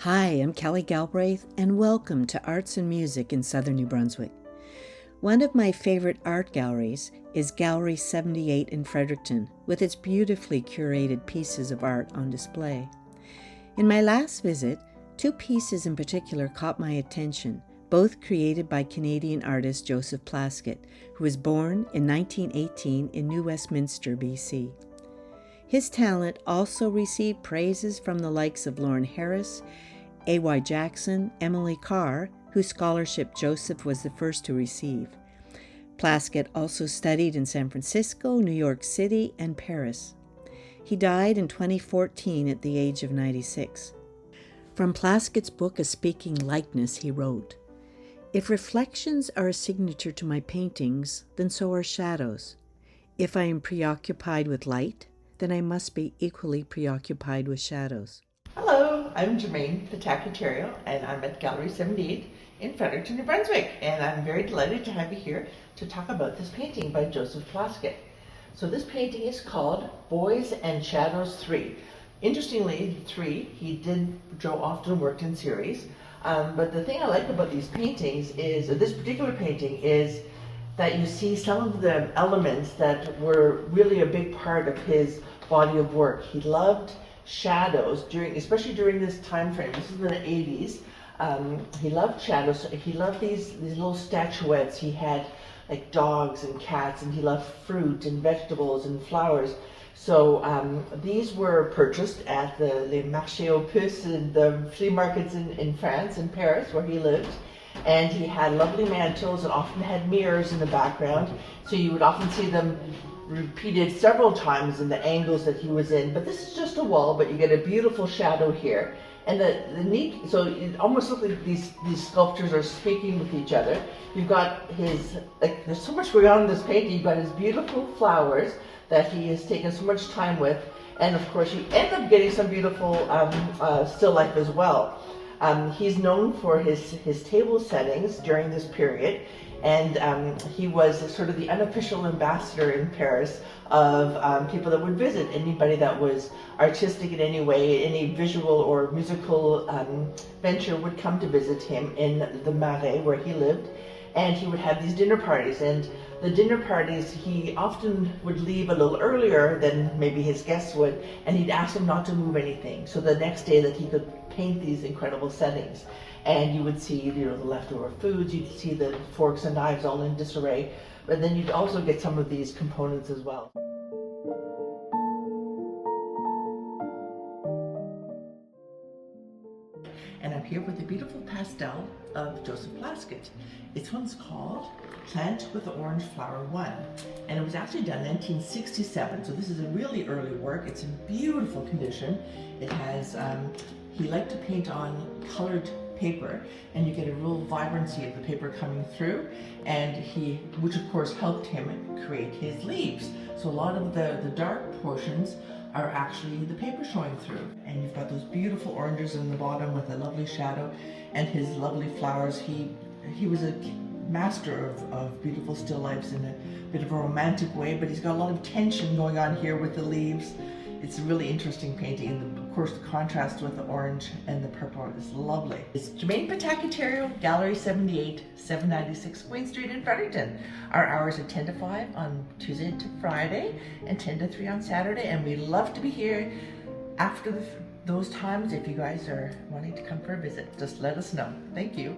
Hi, I'm Kelly Galbraith, and welcome to Arts and Music in Southern New Brunswick. One of my favorite art galleries is Gallery 78 in Fredericton, with its beautifully curated pieces of art on display. In my last visit, two pieces in particular caught my attention, both created by Canadian artist Joseph Plaskett, who was born in 1918 in New Westminster, BC. His talent also received praises from the likes of Lauren Harris, A.Y. Jackson, Emily Carr, whose scholarship Joseph was the first to receive. Plaskett also studied in San Francisco, New York City, and Paris. He died in 2014 at the age of 96. From Plaskett's book A Speaking Likeness, he wrote, "If reflections are a signature to my paintings, then so are shadows. If I am preoccupied with light, then I must be equally preoccupied with shadows." Hello, I'm Jermaine Patacatario, and I'm at Gallery 78 in Fredericton, New Brunswick, and I'm very delighted to have you here to talk about this painting by Joseph Plaskett. So this painting is called Boys and Shadows 3. Interestingly, 3, Joe often worked in series, but the thing I like about these paintings is, this particular painting is that you see some of the elements that were really a big part of his body of work. He loved shadows, especially during this time frame. This is in the 80s. He loved shadows. He loved these little statuettes. He had like dogs and cats, and he loved fruit and vegetables and flowers. So these were purchased at the Les Marchés aux Puces, the flea markets in France, in Paris, where he lived. And he had lovely mantles and often had mirrors in the background. So you would often see them repeated several times in the angles that he was in. But this is just a wall, but you get a beautiful shadow here. And so it almost looks like these sculptures are speaking with each other. You've got there's so much going on in this painting. You've got his beautiful flowers that he has taken so much time with. And of course you end up getting some beautiful still life as well. He's known for his table settings during this period, and he was sort of the unofficial ambassador in Paris of people that would visit. Anybody that was artistic in any way, any visual or musical venture would come to visit him in the Marais where he lived, and he would have these dinner parties. And the dinner parties, he often would leave a little earlier than maybe his guests would, and he'd ask them not to move anything, so the next day that he could paint these incredible settings. And you would see, the leftover foods, you'd see the forks and knives all in disarray, but then you'd also get some of these components as well. And I'm here with a beautiful pastel of Joseph Plaskett. This one's called Plant with the Orange Flower 1. And it was actually done in 1967, so this is a really early work. It's in beautiful condition. It has, he liked to paint on colored paper, and you get a real vibrancy of the paper coming through, and which of course helped him create his leaves. So a lot of the dark portions are actually the paper showing through, and you've got those beautiful oranges in the bottom with a lovely shadow, and his lovely flowers. He was a master of beautiful still lifes in a bit of a romantic way, but he's got a lot of tension going on here with the leaves. It's a really interesting painting, and of course the contrast with the orange and the purple is lovely. It's Jermaine Patacatario, Gallery 78, 796 Queen Street in Fredericton. Our hours are 10 to 5 on Tuesday to Friday and 10 to 3 on Saturday, and we love to be here after those times. If you guys are wanting to come for a visit, just let us know. Thank you.